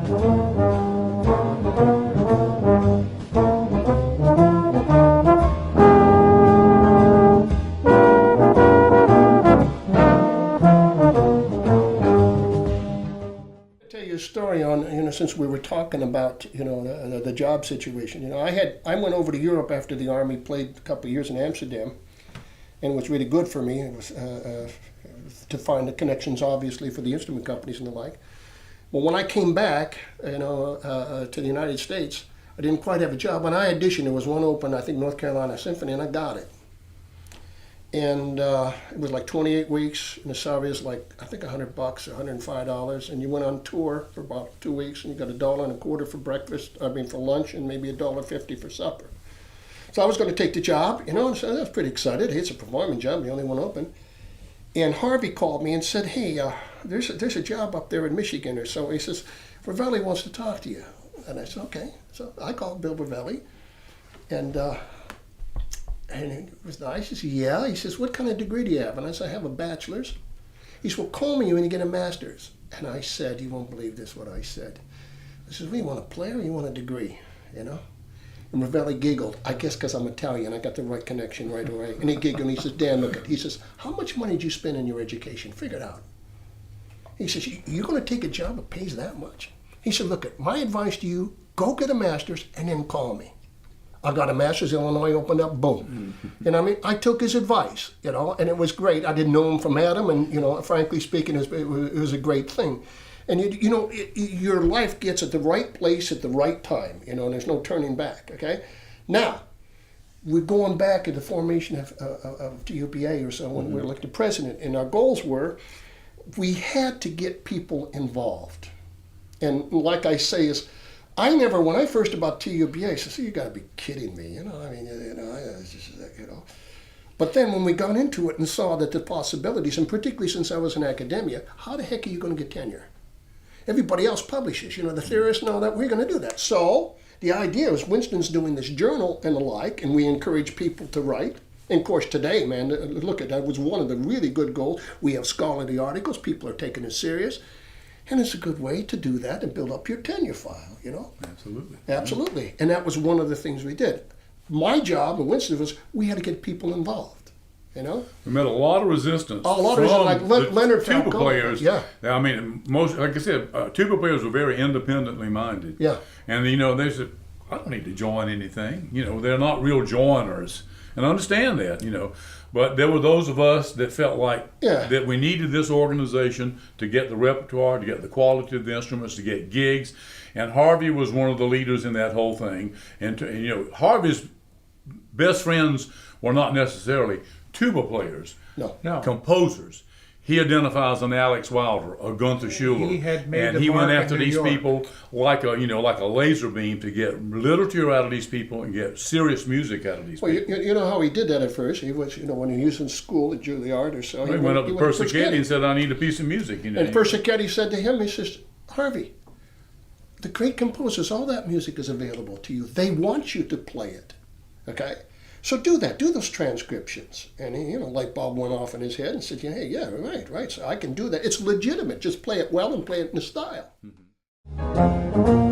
Story on, since we were talking about, the job situation. I went over to Europe after the Army, played a couple of years in Amsterdam, and it was really good for me. It was to find the connections, obviously, for the instrument companies and the like. But when I came back, to the United States, I didn't quite have a job. When I auditioned, there was one open, I think North Carolina Symphony, and I got it. And it was like 28 weeks, and the salary was like, I think $100 or $105, and you went on tour for about 2 weeks, and you got $1.25 for breakfast, for lunch, and maybe $1.50 for supper. So I was going to take the job, so I was pretty excited. Hey, it's a performing job, the only one open. And Harvey called me and said, hey, there's a job up there in Michigan or so. He says, Ravelli wants to talk to you. And I said, okay. So I called Bill Ravelli, and it was nice. He said, yeah. He says, what kind of degree do you have? And I said, I have a bachelor's. He said, well, call me when you get a master's. And I said, you won't believe this, what I said. I said, well, you want a play or you want a degree, And Ravelli giggled. I guess because I'm Italian, I got the right connection right away. And he giggled and he says, Dan, look, he says, how much money did you spend in your education? Figure it out. He says, you're going to take a job that pays that much? He said, look, my advice to you, go get a master's and then call me. I got a master's in Illinois, opened up, boom. I took his advice, and it was great. I didn't know him from Adam, and, frankly speaking, it was a great thing. And, your life gets at the right place at the right time, and there's no turning back, okay? Now, we're going back at the formation of TUPA or so when we were elected president, and our goals were, we had to get people involved. And like I say, when I first about TUPA, I said, you got to be kidding me, But then when we got into it and saw that the possibilities, and particularly since I was in academia, how the heck are you going to get tenure? Everybody else publishes, the theorists and all that, we're going to do that. So the idea is Winston's doing this journal and the like, and we encourage people to write. And of course today, man, look at that, was one of the really good goals. We have scholarly articles, people are taking it serious. And it's a good way to do that and build up your tenure file, Absolutely. Absolutely. Yeah. And that was one of the things we did. My job in Winston was we had to get people involved, We met a lot of resistance. A lot of resistance, like Leonard tuba players. Yeah. Most, like I said, tuba players were very independently minded. Yeah. And, they said, I don't need to join anything. They're not real joiners. And I understand that, But there were those of us that felt like that we needed this organization to get the repertoire, to get the quality of the instruments, to get gigs. And Harvey was one of the leaders in that whole thing. And Harvey's best friends were not necessarily tuba players, no. composers. He identifies an Alex Wilder, a Gunther Schuller, he went after these people like a laser beam to get literature out of these people and get serious music out of these people. Well, you know how he did that at first. He was, when he was in school at Juilliard or so. He went up to Persichetti and said, "I need a piece of music." And Persichetti said to him, he says, "Harvey, the great composers, all that music is available to you. They want you to play it, okay? So do that. Do those transcriptions." And he, light bulb went off in his head and said, "Hey, yeah, right. So I can do that. It's legitimate. Just play it well and play it in a style." Mm-hmm.